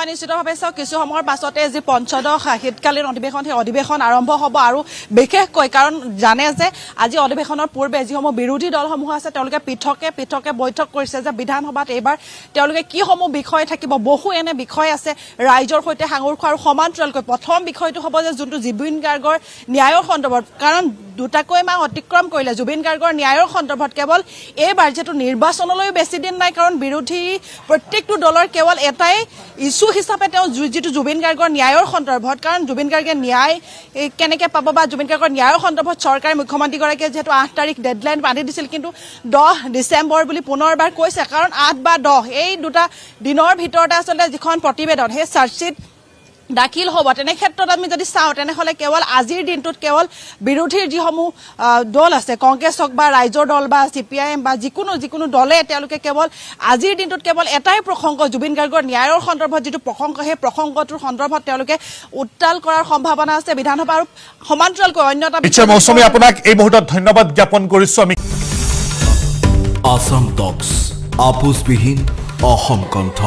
হয় নিশ্চিতভাৱে চাওক কিছু সময়ৰ পাছতে যি পঞ্চদশ শীতকালীন অধিৱেশন সেই অধিৱেশন আৰম্ভ হ'ব আৰু বিশেষকৈ কাৰণ জানে যে আজি অধিৱেশনৰ পূৰ্বে যিসমূহ বিৰোধী দলসমূহ আছে তেওঁলোকে পৃথকে বৈঠক কৰিছে যে বিধানসভাত এইবাৰ তেওঁলোকে কিসমূহ বিষয় থাকিব বহু এনে বিষয় আছে ৰাইজৰ সৈতে সাঙুৰ খোৱা আৰু সমান্তৰালকৈ প্ৰথম বিষয়টো হ'ব যে যোনটো জুবিন গাৰ্গৰ ন্যায়ৰ সন্দৰ্ভত কাৰণ দুটাকৈ মাহ অতিক্ৰম কৰিলে জুবিন গাৰ্গৰ ন্যায়ৰ সন্দৰ্ভত কেৱল এইবাৰ যেটো নিৰ্বাচনলৈ বেছি দিন নাই কাৰণ বিৰোধী প্ৰত্যেকটো দলৰ কেৱল এটাই ইস্যু হিচাপে তেওঁ যেটো জুবিন গাৰ্গৰ ন্যায়ৰ সন্দৰ্ভত কাৰণ জুবিন গাৰ্গে ন্যায় কেনেকৈ পাব বা জুবিন গাৰ্গৰ ন্যায়ৰ সন্দৰ্ভত চৰকাৰে মুখ্যমন্ত্ৰীগৰাকীয়ে যেটো 8 তাৰিখ ডেডলাইন বান্ধি দিছিল কিন্তু 10 ডিসেম্বৰ বুলি পুনৰবাৰ কৈছে কাৰণ 8 বা 10 এই দুটা দিনৰ ভিতৰতে আসলে যিখন প্ৰতিবেদন হে চাৰ্জশিট দাখিল হ'ব তেনে ক্ষেত্ৰত আমি যদি চাওঁ তেনেহলে কেৱল আজিৰ দিনটোত কেৱল বিৰোধীৰ যিসমূহ দল আছে কংগ্ৰেছ হক বা ৰাইজৰ দল বা সিপিআইএম বা যিকোনো দলে তেওঁলোকে কেৱল আজিৰ দিনটোত কেৱল এটাই প্ৰসংগ জুবিন গাৰ্গৰ ন্যায়ৰ সন্দৰ্ভত যেটো প্ৰসংগ হে প্ৰসংগটোৰ সন্দৰ্ভত তেওঁলোকে উত্তাল কৰাৰ সম্ভাৱনা আছে বিধানসভা আৰু সমান্তৰালকৈ অন্যটা পিছে মৌসুমী আপোনাক এই মুহূৰ্তত ধন্যবাদ জ্ঞাপন কৰিছো আমি আসাম টক্স আপোচবিহীন অসম কণ্ঠ